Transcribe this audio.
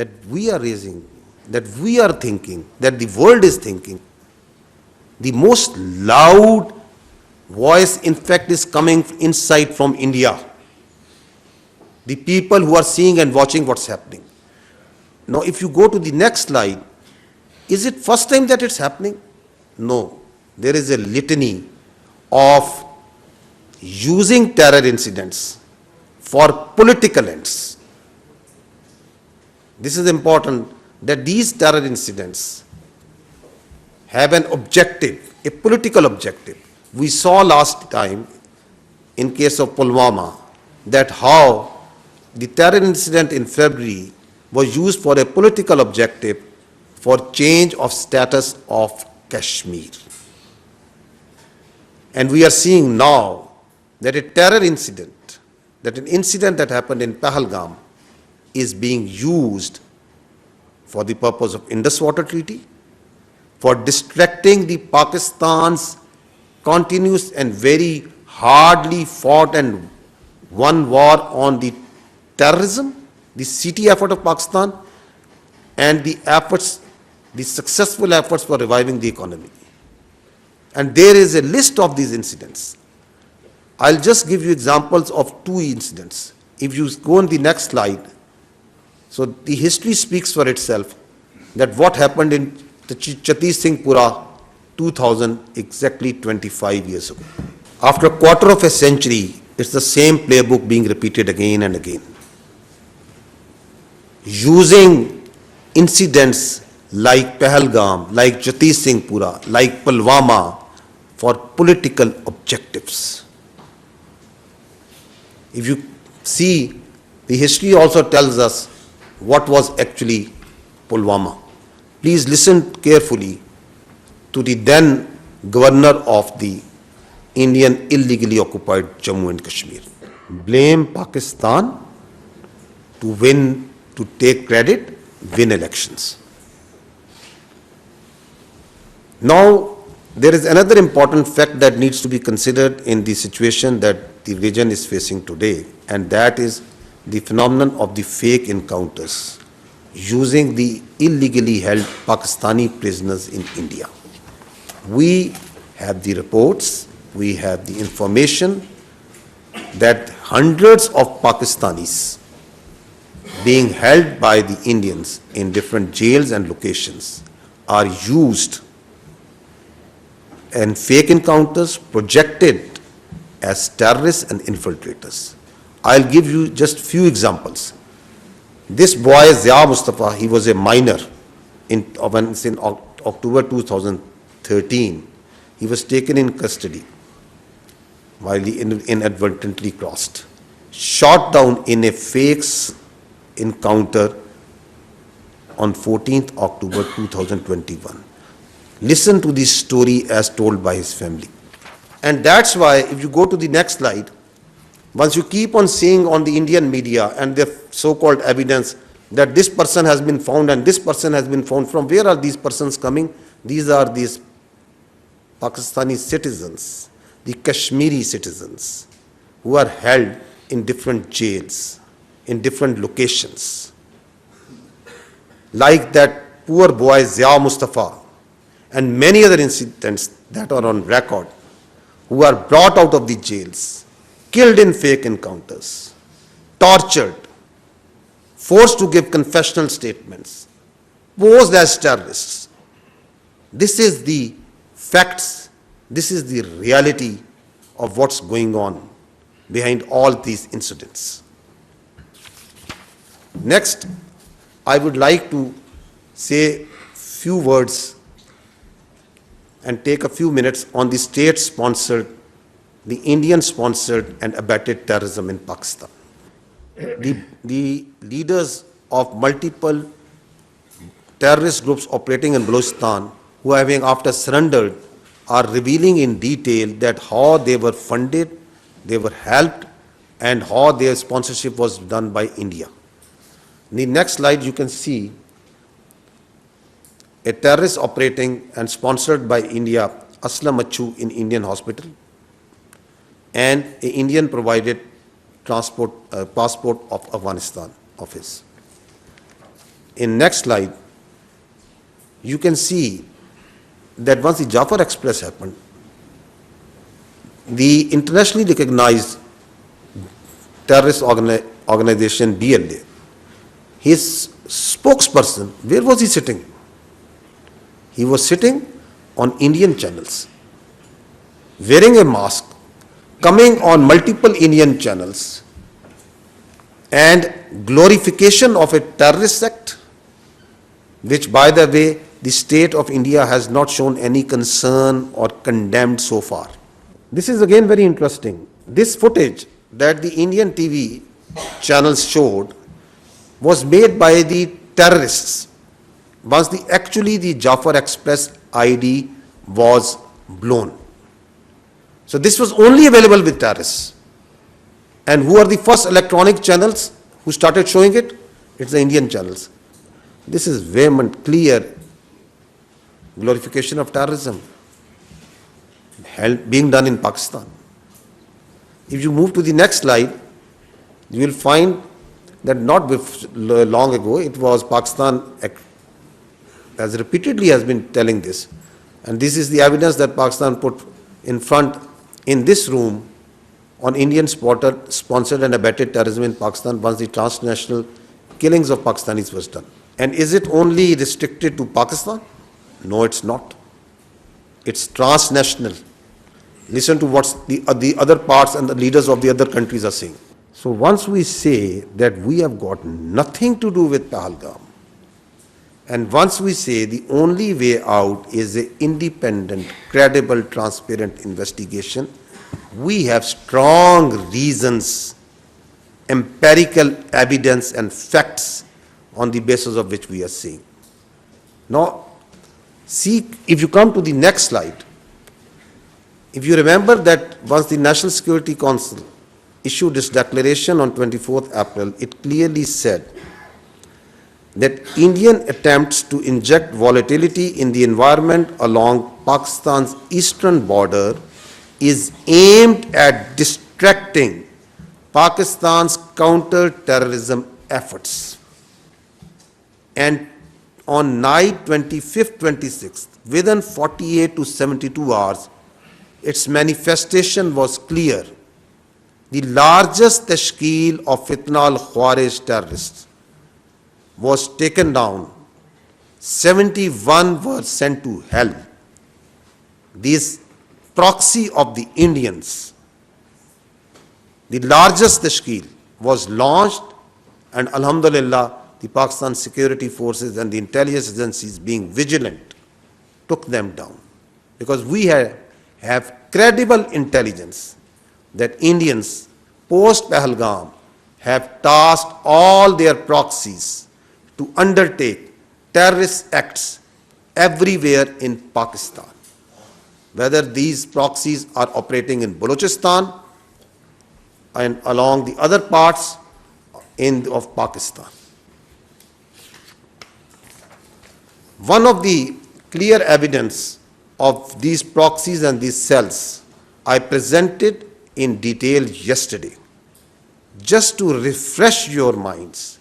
that we are raising, that we are thinking, that the world is thinking. The most loud voice, in fact, is coming inside from India. The people who are seeing and watching what's happening. Now, if you go to the next slide, is it first time that it's happening? No. There is a litany of using terror incidents for political ends. This is important, that these terror incidents have an objective, a political objective. We saw last time in case of Pulwama that how the terror incident in February was used for a political objective for change of status of Kashmir. And we are seeing now that a terror incident, that an incident that happened in Pahalgam is being used for the purpose of Indus Water Treaty, for distracting the Pakistan's continuous and very hardly fought and won war on the terrorism, the CT effort of Pakistan, and the efforts, the successful efforts for reviving the economy. And there is a list of these incidents. I'll just give you examples of two incidents. If you go on the next slide, so the history speaks for itself, that what happened in the Chatti Singhpura 2000, exactly 25 years ago. After a quarter of a century, it's the same playbook being repeated again and again. Using incidents like Pahalgam, like Chatti Singhpura, like Pulwama for political objectives. If you see, the history also tells us what was actually Pulwama. Please listen carefully to the then governor of the Indian illegally occupied Jammu and Kashmir. Blame Pakistan to win, to take credit, win elections. Now, there is another important fact that needs to be considered in the situation that the region is facing today, and that is the phenomenon of the fake encounters using the illegally held Pakistani prisoners in India. We have the reports, we have the information that hundreds of Pakistanis being held by the Indians in different jails and locations are used and fake encounters projected as terrorists and infiltrators. I'll give you just few examples. This boy, Zia Mustafa, he was a minor in October 2013. He was taken in custody while he inadvertently crossed, shot down in a fake encounter on 14th October 2021. Listen to this story as told by his family. And that's why, if you go to the next slide, once you keep on seeing on the Indian media and the so-called evidence that this person has been found and this person has been found, from where are these persons coming? These are these Pakistani citizens, the Kashmiri citizens, who are held in different jails, in different locations. Like that poor boy Zia Mustafa and many other incidents that are on record, who are brought out of the jails, killed in fake encounters, tortured, forced to give confessional statements, posed as terrorists. This is the facts, this is the reality of what's going on behind all these incidents. Next, I would like to say few words and take a few minutes on the state-sponsored, the Indian-sponsored and abetted terrorism in Pakistan. The leaders of multiple terrorist groups operating in Balochistan, who having after surrendered, are revealing in detail that how they were funded, they were helped, and how their sponsorship was done by India. In the next slide, you can see a terrorist operating and sponsored by India, Aslam Achu in Indian hospital, and an Indian provided passport of Afghanistan of his. in next slide, you can see that once the Jafar Express happened, the internationally recognized terrorist organization BLA, his spokesperson, where was he sitting? He was sitting on Indian channels, wearing a mask, coming on multiple Indian channels, and glorification of a terrorist act, which, by the way, the state of India has not shown any concern or condemned so far. This is again very interesting. This footage that the Indian TV channels showed was made by the terrorists once the Jafar Express ID was blown. So this was only available with terrorists. And who are the first electronic channels who started showing it? It's the Indian channels. This is vehement, clear glorification of terrorism being done in Pakistan. If you move to the next slide, you will find that not long ago, it was Pakistan, as repeatedly has been telling this, and this is the evidence that Pakistan put in front in this room on Indian sponsored and abetted terrorism in Pakistan once the transnational killings of Pakistanis was done. And is it only restricted to Pakistan? No, it's not. It's transnational. Listen to what the other parts and the leaders of the other countries are saying. So once we say that we have got nothing to do with Pahalgam, and once we say the only way out is an independent, credible, transparent investigation, we have strong reasons, empirical evidence and facts on the basis of which we are saying. Now, see, if you come to the next slide, if you remember that once the National Security Council issued its declaration on 24th April, it clearly said that Indian attempts to inject volatility in the environment along Pakistan's eastern border is aimed at distracting Pakistan's counter-terrorism efforts. And on night 25th, 26th, within 48 to 72 hours, its manifestation was clear. The largest tashkeel of Fitna al-Khawarij terrorists was taken down. 71 were sent to hell. This proxy of the Indians, the largest tashkeel, was launched, and alhamdulillah, the Pakistan security forces and the intelligence agencies, being vigilant, took them down. Because we have credible intelligence that Indians post-Pahalgam have tasked all their proxies to undertake terrorist acts everywhere in Pakistan, whether these proxies are operating in Balochistan and along the other parts of Pakistan. One of the clear evidence of these proxies and these cells I presented in detail yesterday. Just to refresh your minds,